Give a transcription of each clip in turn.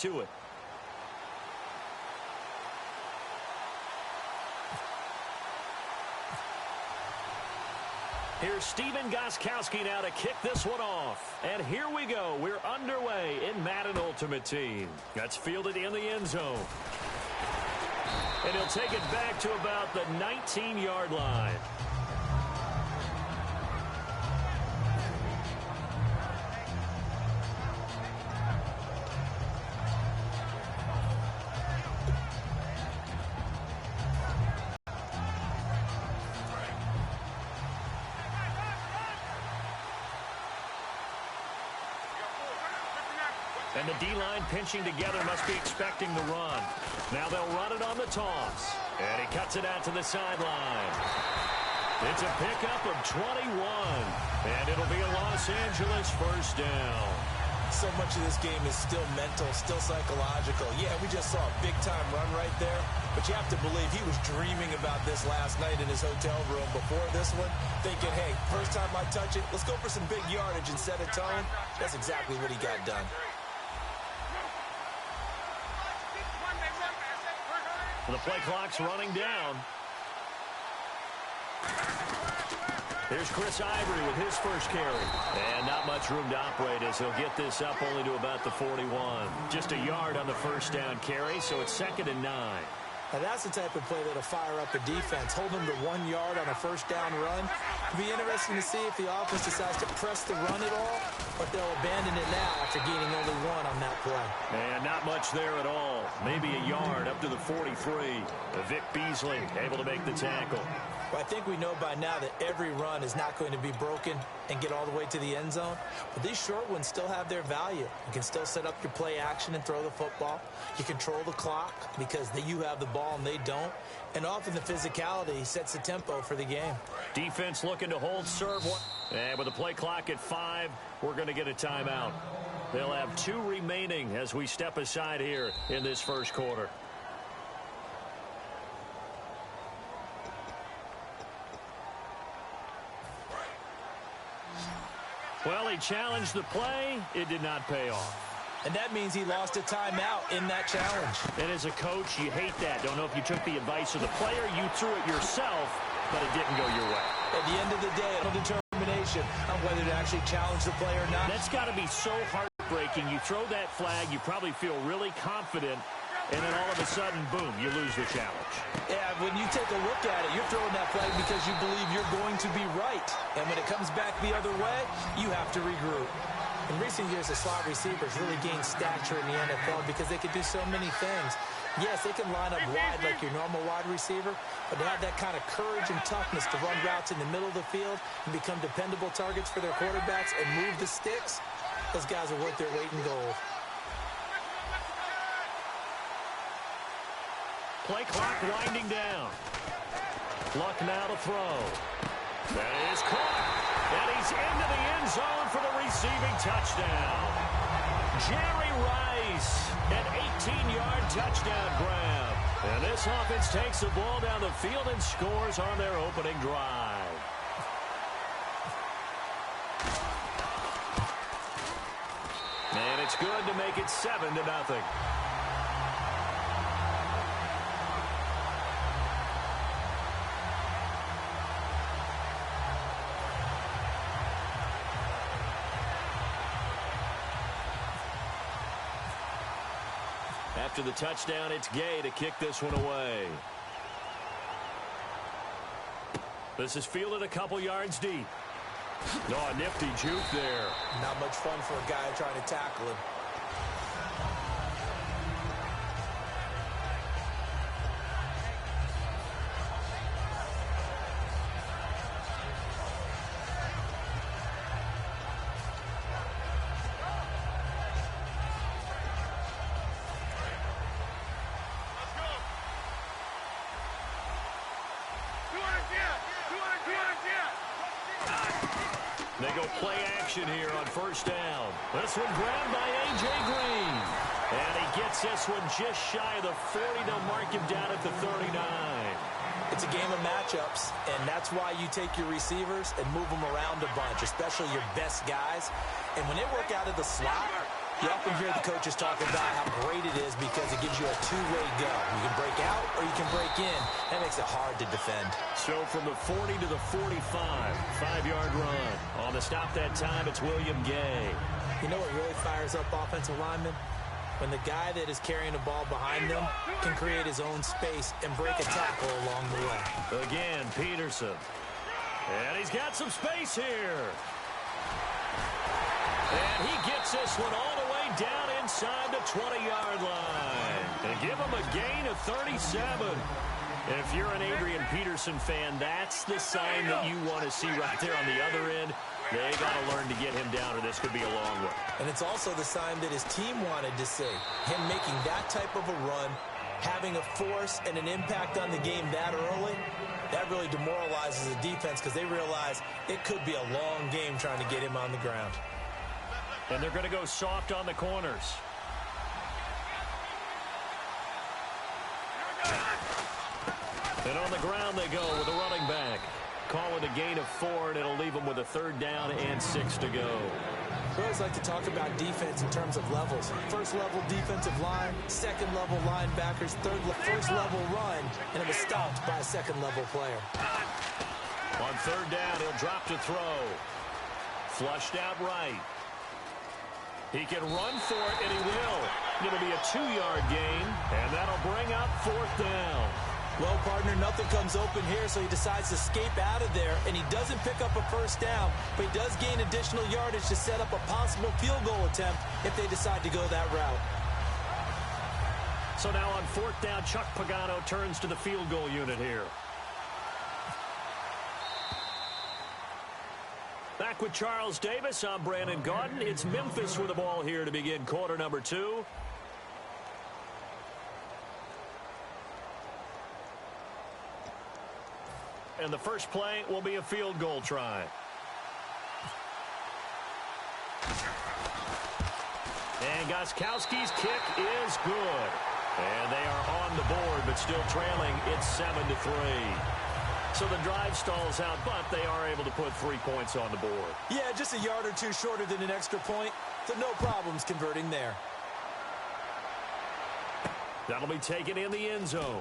to it. Here's Steven Gostkowski now to kick this one off. And here we go. We're underway in Madden Ultimate Team. That's fielded in the end zone. And he'll take it back to about the 19-yard line. And the D-line pinching together must be expecting the run. Now they'll run it on the toss. And he cuts it out to the sideline. It's a pickup of 21. And it'll be a Los Angeles first down. So much of this game is still mental, still psychological. Yeah, we just saw a big-time run right there. But you have to believe he was dreaming about this last night in his hotel room before this one, thinking, hey, first time I touch it, let's go for some big yardage and set a tone. That's exactly what he got done. The play clock's running down. Here's Chris Ivory with his first carry. And not much room to operate as he'll get this up only to about the 41. Just a yard on the first down carry, so it's 2nd and 9. Now that's the type of play that'll fire up a defense. Hold them to 1 yard on a first down run. It'll be interesting to see if the offense decides to press the run at all, but they'll abandon it now after gaining only 1 on that play. And not much there at all. Maybe a yard up to the 43. Vic Beasley able to make the tackle. Well, I think we know by now that every run is not going to be broken and get all the way to the end zone. But these short ones still have their value. You can still set up your play action and throw the football. You control the clock because you have the ball and they don't. And often the physicality sets the tempo for the game. Defense looking to hold serve. And with the play clock at 5, we're going to get a timeout. They'll have 2 remaining as we step aside here in this first quarter. Well, he challenged the play. It did not pay off. And that means he lost a timeout in that challenge. And as a coach, you hate that. Don't know if you took the advice of the player, you threw it yourself, but it didn't go your way. At the end of the day, a determination on whether to actually challenge the play or not. That's got to be so heartbreaking. You throw that flag, you probably feel really confident, and then all of a sudden, boom, you lose the challenge. Yeah, when you take a look at it, you're throwing that flag because you believe you're going to be right. And when it comes back the other way, you have to regroup. In recent years, the slot receivers really gained stature in the NFL because they could do so many things. Yes, they can line up wide like your normal wide receiver, but to have that kind of courage and toughness to run routes in the middle of the field and become dependable targets for their quarterbacks and move the sticks, those guys are worth their weight in gold. Play clock winding down. Luck now to throw. That is caught. And he's into the end zone for the receiving touchdown. Jerry Rice, an 18-yard touchdown grab. And this offense takes the ball down the field and scores on their opening drive. And it's good to make it 7-0. After the touchdown, it's Gay to kick this one away. This is fielded a couple yards deep. Oh, a nifty juke there. Not much fun for a guy trying to tackle him. They go play action here on first down. This one grabbed by A.J. Green. And he gets this one just shy of the 40. They'll mark him down at the 39. It's a game of matchups, and that's why you take your receivers and move them around a bunch, especially your best guys. And when they work out of the slot, You often hear the coaches talk about how great it is because it gives you a two-way go. You can break out or you can break in. That makes it hard to defend. So from the 40 to the 45, 5-yard run. On the stop that time, it's William Gay. You know what really fires up offensive linemen? When the guy that is carrying the ball behind them can create his own space and break a tackle along the way. Again, Peterson. And he's got some space here. And he gets this one all the way down inside the 20-yard line. And give him a gain of 37. If you're an Adrian Peterson fan, that's the sign that you want to see right there on the other end. They got to learn to get him down, or this could be a long one. And it's also the sign that his team wanted to see. Him making that type of a run, having a force and an impact on the game that early, that really demoralizes the defense because they realize it could be a long game trying to get him on the ground. And they're going to go soft on the corners. And on the ground they go with a running back. Call it a gain of 4, and it'll leave them with a 3rd down and 6 to go. We always like to talk about defense in terms of levels. First level defensive line, second level linebackers, first level run, and it was stopped by a second level player. On 3rd down, he'll drop to throw. Flushed out right. He can run for it, and he will. It'll be a 2-yard gain, and that'll bring up 4th down. Well, partner, nothing comes open here, so he decides to escape out of there, and he doesn't pick up a 1st down, but he does gain additional yardage to set up a possible field goal attempt if they decide to go that route. So now on 4th down, Chuck Pagano turns to the field goal unit here. Back with Charles Davis, I'm Brandon Gaudin. It's Memphis with the ball here to begin quarter number 2. And the first play will be a field goal try. And Gostkowski's kick is good. And they are on the board, but still trailing. It's 7-3. So the drive stalls out, but they are able to put 3 points on the board. Yeah, just a yard or two shorter than an extra point, so no problems converting there. That'll be taken in the end zone.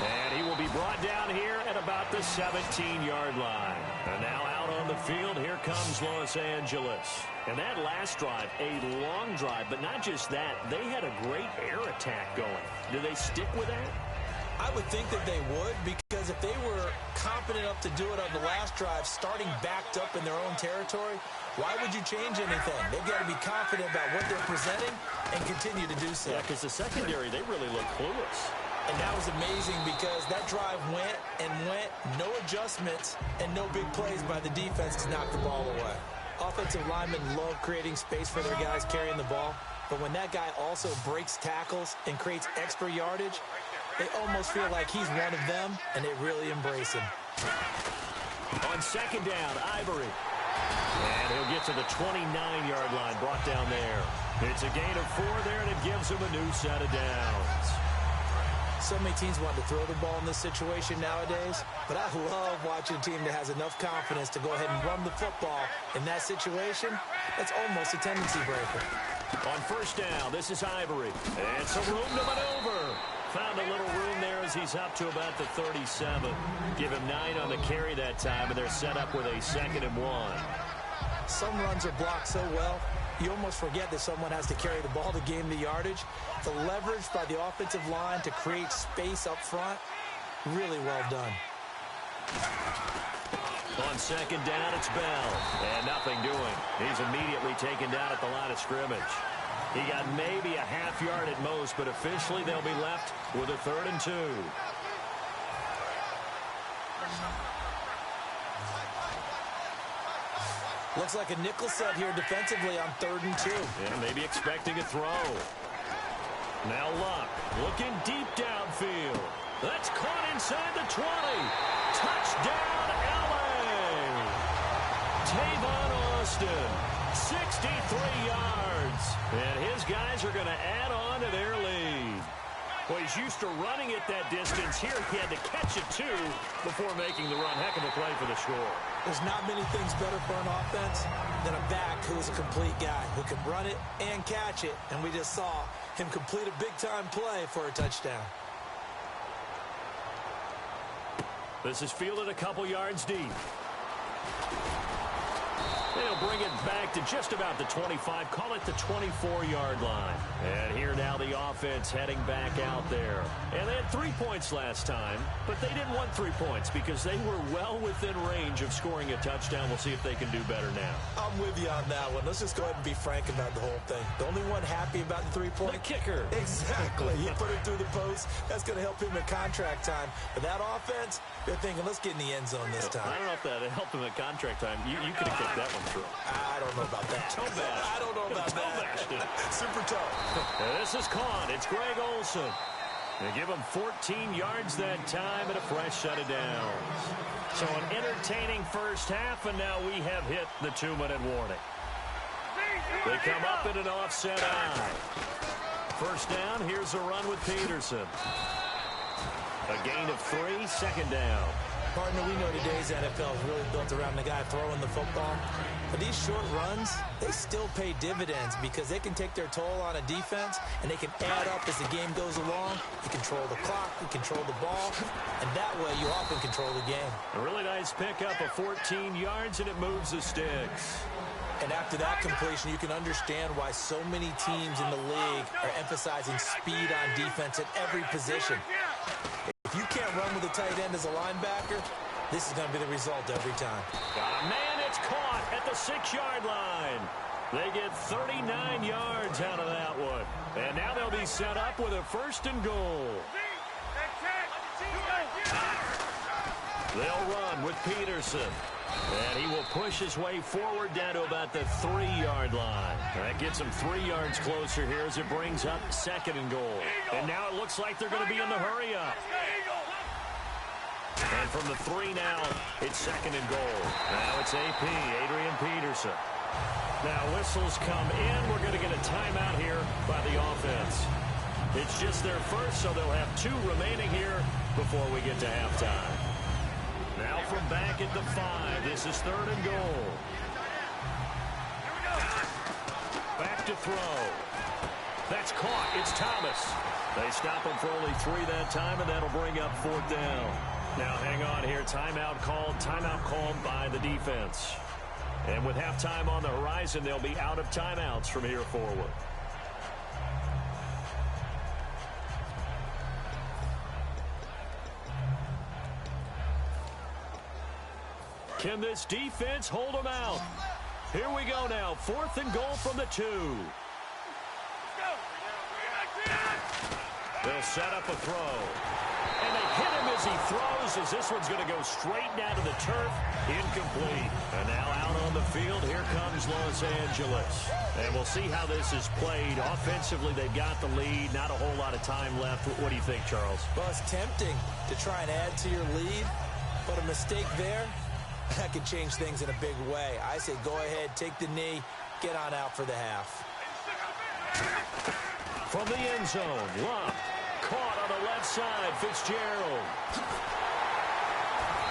And he will be brought down here at about the 17-yard line. And now out on the field, here comes Los Angeles. And that last drive, a long drive, but not just that. They had a great air attack going. Do they stick with that? I would think that they would, because if they were confident enough to do it on the last drive, starting backed up in their own territory, why would you change anything? They've got to be confident about what they're presenting and continue to do so. Yeah, because the secondary, they really look clueless. And that was amazing because that drive went and went, no adjustments, and no big plays by the defense to knock the ball away. Offensive linemen love creating space for their guys carrying the ball, but when that guy also breaks tackles and creates extra yardage, they almost feel like he's one of them, and they really embrace him. On 2nd down, Ivory. And he'll get to the 29-yard line, brought down there. It's a gain of 4 there, and it gives him a new set of downs. So many teams want to throw the ball in this situation nowadays, but I love watching a team that has enough confidence to go ahead and run the football in that situation. It's almost a tendency breaker. On 1st down, this is Ivory. And some room to maneuver. Found a little room there as he's up to about the 37. Give him 9 on the carry that time, and they're set up with a 2nd and 1. Some runs are blocked so well, you almost forget that someone has to carry the ball to gain the yardage. The leverage by the offensive line to create space up front, really well done. On 2nd down, it's Bell. And nothing doing. He's immediately taken down at the line of scrimmage. He got maybe a half yard at most, but officially they'll be left with a 3rd and 2. Looks like a nickel set here defensively on 3rd and 2. Yeah, maybe expecting a throw. Now Luck looking deep downfield. That's caught inside the 20. Touchdown, LA. Tavon Austin, 63 yards. And his guys are going to add on to their lead. Well, he's used to running at that distance. Here he had to catch it, too, before making the run. Heck of a play for the score. There's not many things better for an offense than a back who is a complete guy who can run it and catch it. And we just saw him complete a big-time play for a touchdown. This is fielded a couple yards deep. They'll bring it back to just about the 25, call it the 24-yard line. And here now the offense heading back out there. And they had 3 points last time, but they didn't want 3 points because they were well within range of scoring a touchdown. We'll see if they can do better now. I'm with you on that one. Let's just go ahead and be frank about the whole thing. The only one happy about the 3-point? The kicker. Exactly. He put it through the post. That's going to help him in contract time. But that offense, they're thinking, let's get in the end zone this time. I don't know if that helped him at contract time. You could have kicked that one through. I don't know about that. I don't know about that. Super tough. This is caught. It's Greg Olsen. They give him 14 yards that time and a fresh set of downs. So an entertaining first half, and now we have hit the 2-minute warning. They come up in an offset eye. First down, here's a run with Peterson. A gain of 3, second down. Partner, we know today's NFL is really built around the guy throwing the football. But these short runs, they still pay dividends because they can take their toll on a defense, and they can add up as the game goes along. You control the clock, you control the ball, and that way you often control the game. A really nice pickup of 14 yards, and it moves the sticks. And after that completion, you can understand why so many teams in the league are emphasizing speed on defense at every position. If you can't run with a tight end as a linebacker, this is going to be the result every time. Got a man, it's caught at the 6-yard line. They get 39 yards out of that one. And now they'll be set up with a first and goal. They'll run with Peterson. And he will push his way forward down to about the 3-yard line. That gets him 3 yards closer here as it brings up second and goal. And now it looks like they're going to be in the hurry-up. And from the 3 now, it's second and goal. Now it's AP, Adrian Peterson. Now whistles come in. We're going to get a timeout here by the offense. It's just their first, so they'll have 2 remaining here before we get to halftime. Now from back at the 5, this is third and goal. Back to throw. That's caught. It's Thomas. They stop him for only 3 that time, and that'll bring up 4th down. Now hang on here. Timeout called by the defense. And with halftime on the horizon, they'll be out of timeouts from here forward. Can this defense hold them out? Here we go now. 4th and goal from the 2. They'll set up a throw. And they hit him as he throws, as this one's going to go straight down to the turf. Incomplete. And now out on the field, here comes Los Angeles. And we'll see how this is played. Offensively, they've got the lead. Not a whole lot of time left. What do you think, Charles? Well, it's tempting to try and add to your lead, but a mistake there, that could change things in a big way. I say go ahead, take the knee, get on out for the half. From the end zone, Love. Caught on the left side, Fitzgerald.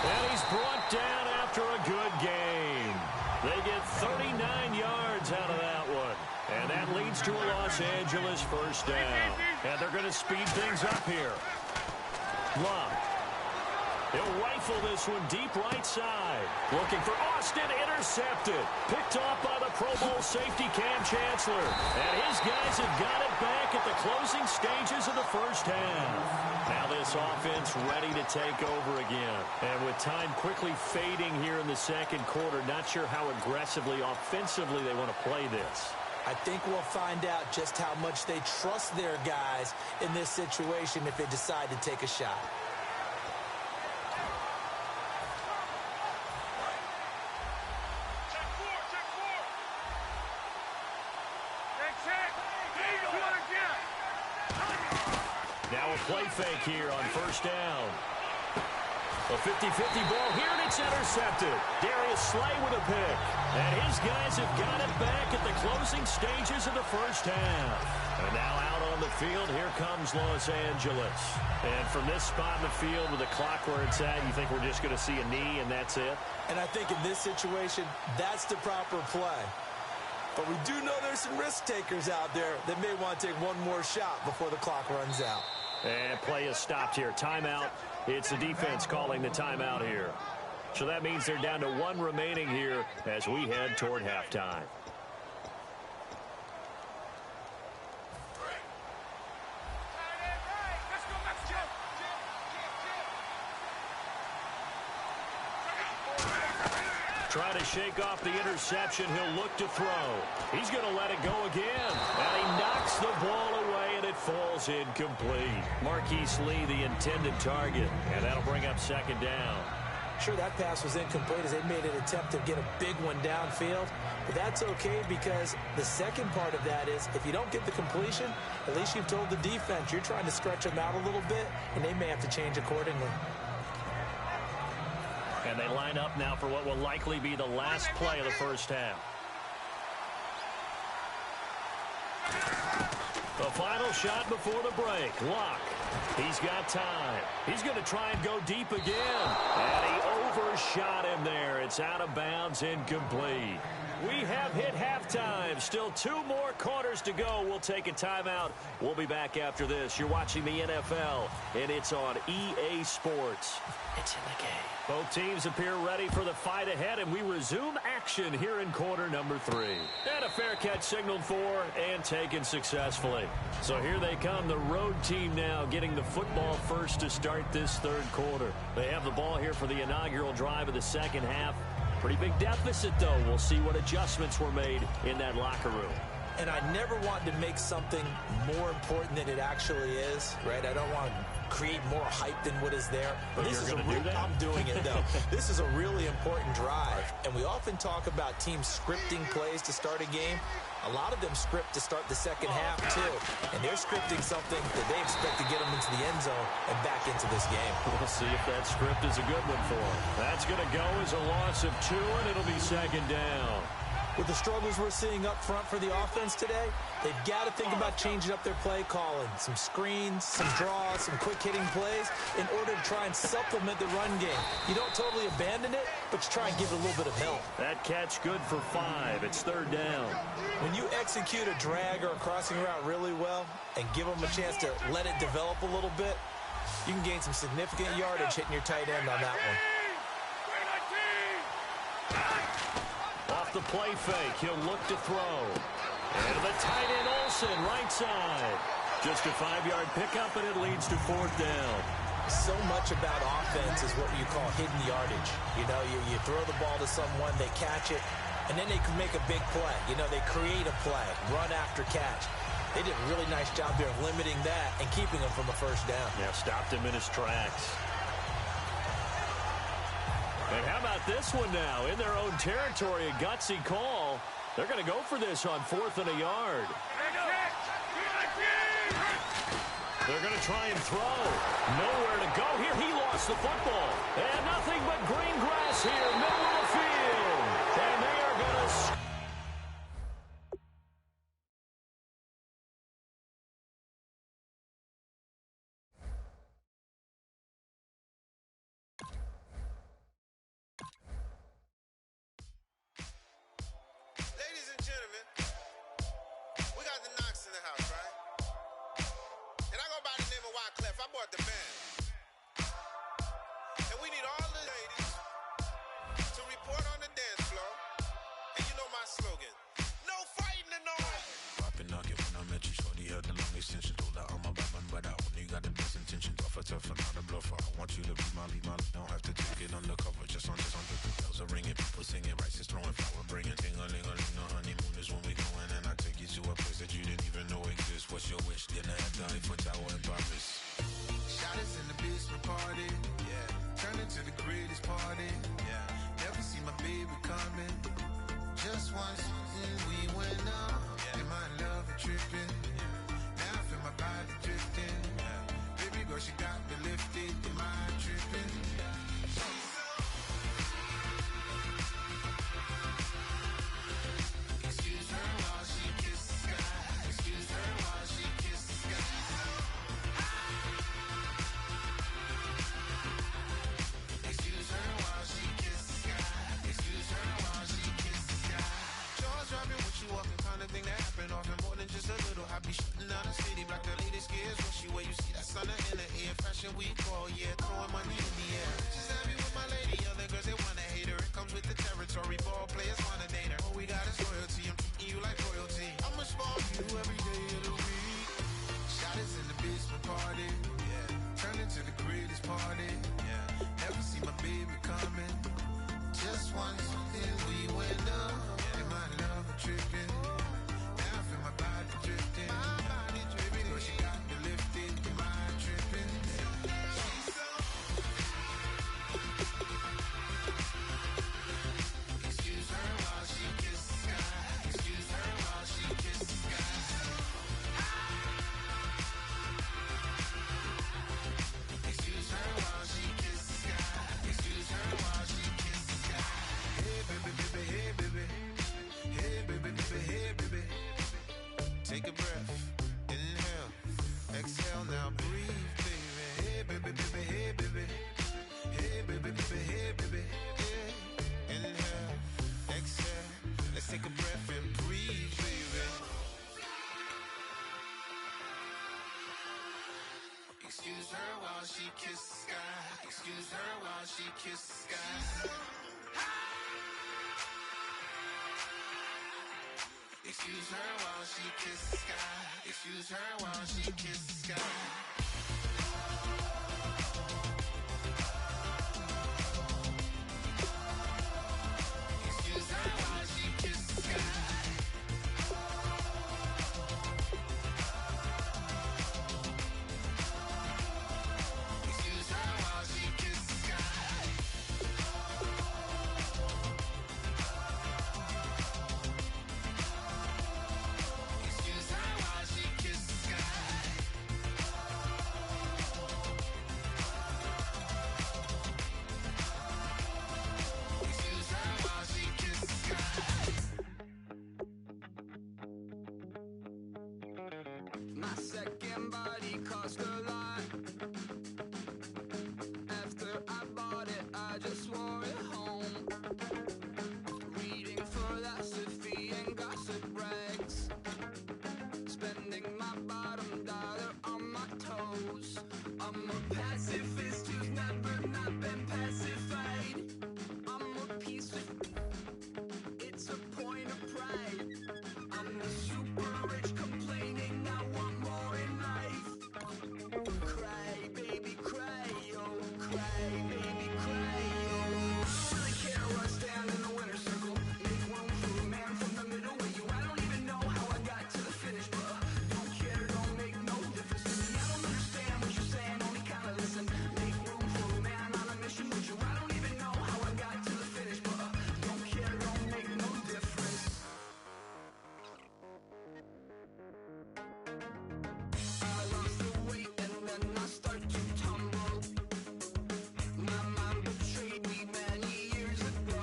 And he's brought down after a good game. They get 39 yards out of that one. And that leads to a Los Angeles first down. And they're going to speed things up here. Love. He'll rifle this one deep right side. Looking for Austin, intercepted. Picked off by the Pro Bowl safety Cam Chancellor. And his guys have got it back at the closing stages of the first half. Now this offense ready to take over again. And with time quickly fading here in the second quarter, not sure how aggressively, offensively they want to play this. I think we'll find out just how much they trust their guys in this situation if they decide to take a shot. Now a play fake here on first down. A 50-50 ball here, and it's intercepted. Darius Slay with a pick. And his guys have got it back at the closing stages of the first half. And now out on the field, here comes Los Angeles. And from this spot in the field with the clock where it's at, you think we're just going to see a knee and that's it? And I think in this situation, that's the proper play. But we do know there's some risk takers out there that may want to take one more shot before the clock runs out. And play is stopped here. Timeout. It's the defense calling the timeout here. So that means they're down to one remaining here as we head toward halftime. Trying to shake off the interception. He'll look to throw. He's going to let it go again. And he knocks the ball away, and it falls incomplete. Marquise Lee, the intended target. And that'll bring up second down. Sure, that pass was incomplete as they made an attempt to get a big one downfield. But that's okay because the second part of that is if you don't get the completion, at least you've told the defense you're trying to stretch them out a little bit, and they may have to change accordingly. And they line up now for what will likely be the last play of the first half. The final shot before the break. Luck. He's got time. He's going to try and go deep again. And he overshot him there. It's out of bounds, incomplete. We have hit halftime. Still 2 more quarters to go. We'll take a timeout. We'll be back after this. You're watching the NFL, and it's on EA Sports. It's in the game. Both teams appear ready for the fight ahead, and we resume action here in quarter number 3. And a fair catch signaled for and taken successfully. So here they come, the road team now getting the football first to start this third quarter. They have the ball here for the inaugural drive of the second half. Pretty big deficit, though. We'll see what adjustments were made in that locker room. And I never want to make something more important than it actually is, right? I don't want to create more hype than what is there. But this you're is going to do that? I'm doing it, though. This is a really important drive. And we often talk about teams scripting plays to start a game. A lot of them script to start the second half, too. And they're scripting something that they expect to get them into the end zone and back into this game. We'll see if that script is a good one for them. That's going to go as a loss of 2, and it'll be second down. With the struggles we're seeing up front for the offense today, they've got to think about changing up their play calling. Some screens, some draws, some quick-hitting plays in order to try and supplement the run game. You don't totally abandon it, but you try and give it a little bit of help. That catch good for 5. It's third down. When you execute a drag or a crossing route really well and give them a chance to let it develop a little bit, you can gain some significant yardage hitting your tight end on that one. Off the play fake, he'll look to throw. And the tight end Olsen, right side. Just a 5-yard pickup, and it leads to fourth down. So much about offense is what you call hidden yardage. You know, you throw the ball to someone, they catch it, and then they can make a big play. You know, they create a play, run after catch. They did a really nice job there of limiting that and keeping him from a first down. Yeah, stopped him in his tracks. And how about this one now? In their own territory, a gutsy call. They're going to go for this on 4th and a yard. They're going to try and throw. Nowhere to go here. He lost the football. And nothing but green grass here, middle of the field. And they are going to... Sunday in the air, fashion week all year, throwing money in the air. She's happy with my lady, other girls they wanna hate her. It comes with the territory, ball players wanna date her. All we got is loyalty, I'm treating you like royalty. I'ma spoil you every day of the week. Shot is in the basement party, yeah. Turn into the greatest party, yeah. Never see my baby coming. Just once, then we went up, and my love a tripping. Now I feel my body drifting. Baby girl, she got me lifted, your mind tripping. She's so. Excuse her while she kisses the sky. Excuse her while she kisses the sky. Excuse her while she kisses the sky. Excuse her while she kisses the sky. Hey baby, baby, hey baby. Hey baby, baby, hey baby. Take a breath, inhale, exhale, now breathe, baby. Hey baby, baby, hey baby. Hey baby, baby, hey baby. Yeah. Inhale, exhale, let's take a breath and breathe, baby. Excuse her while she kisses the sky. Excuse her while she kisses the sky. Excuse her while she kisses the sky. Excuse her while she kisses the sky. Excuse her while she kisses the sky. Excuse her while she kisses the sky. Excuse her while she kisses the sky. Excuse her while she kisses the sky. My second body cost a lot. After I bought it, I just wore it home. Reading philosophy and gossip rags. Spending my bottom dollar on my toes. I'm a pacifist who's never not been pacified. I'm a piece of. It's a point of pride. I'm the super rich complaining I want more in life. Cry, baby, cry, oh, cry, baby, cry, oh. I don't really care where I stand in the winner's circle. Make room for a man from the middle with you. I don't even know how I got to the finish, but don't care, don't make no difference to me. I don't understand what you're saying, only kinda listen. Make room for a man on a mission with you. I don't even know how I got to the finish, but don't care, don't make no difference. I lost the weight and then I start to tumble. My mind betrayed me many years ago.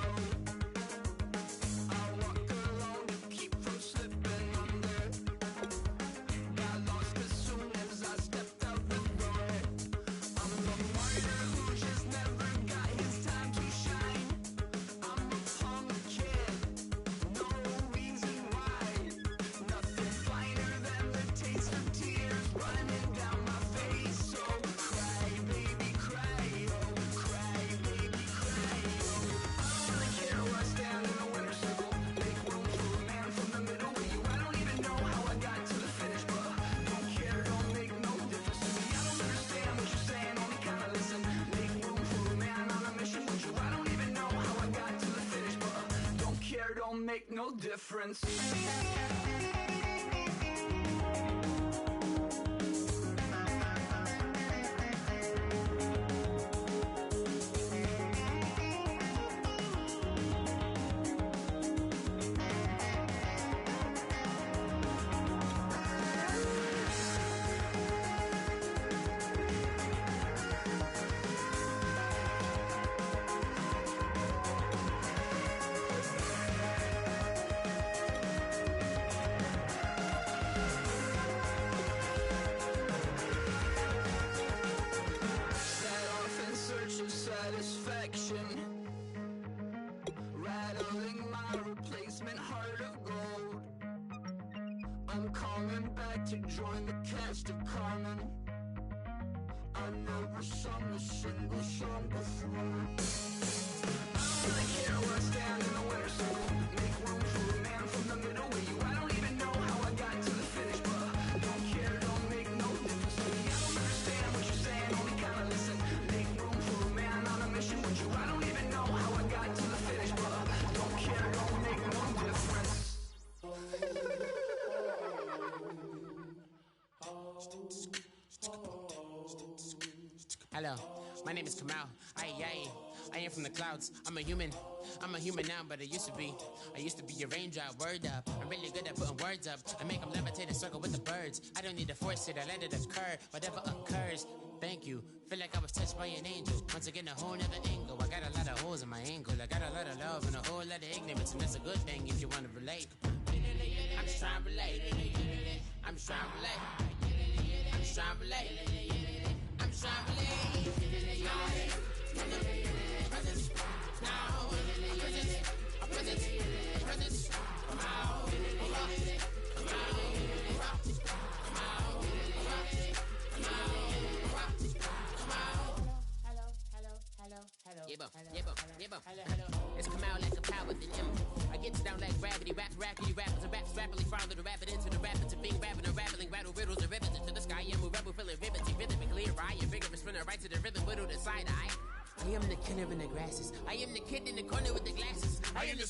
I walk alone to keep from slipping under. Got lost as soon as I stepped out the door. I'm the martyr who just never got his time to shine. I'm a punk kid, no reason why. Nothing finer than the taste of tears running down my face. So cry, baby, cry, oh, cry, baby, cry, oh. I don't really care where I stand in the winner's circle. Make room for a man from the middle with you. I don't even know how I got to the finish, but don't care, don't make no difference to me. I don't understand what you're saying, only kinda listen. Make room for a man on a mission with you. I don't even know how I got to the finish, but don't care, don't make no difference. Set off in search of satisfaction, rattling my replacement heart of gold. I'm coming back to join the cast of Carmen. I never sung a single song before. I don't really care where I stand in the winner's circle. Make room for a man from the middle with you. I don't even know how I got to the finish, but don't care, don't make no difference to me. I don't understand what you're saying, only kinda listen. Make room for a man on a mission with you. I don't even know how I got to the finish, but don't care, don't make no difference. Hello, my name is Kamal. I am from the clouds. I'm a human now, but I used to be a raindrop. Word up, I'm really good at putting words up. I make them levitate and circle with the birds. I don't need to force it, I let it occur. Whatever occurs, thank you. Feel like I was touched by an angel. Once again, a whole nother angle. I got a lot of holes in my angle. I got a lot of love and a whole lot of ignorance, and that's a good thing if you want to relate. I'm just trying to relate. I'm just trying to relate. I'm just trying to relate. I'm just trying to relate. It's come out like a power within him. I get down like gravity, rappers and raps rapidly follow the rapid into the rapids of being rapping and rattling, rattle riddles and rivets into the sky. I'm a rebel, feeling riveting, rhythmically clear. I am vigorous, spinner right to the rhythm, whittle the side eye. I am the killer in the grasses. I am the kid in the corner with the glasses. I am the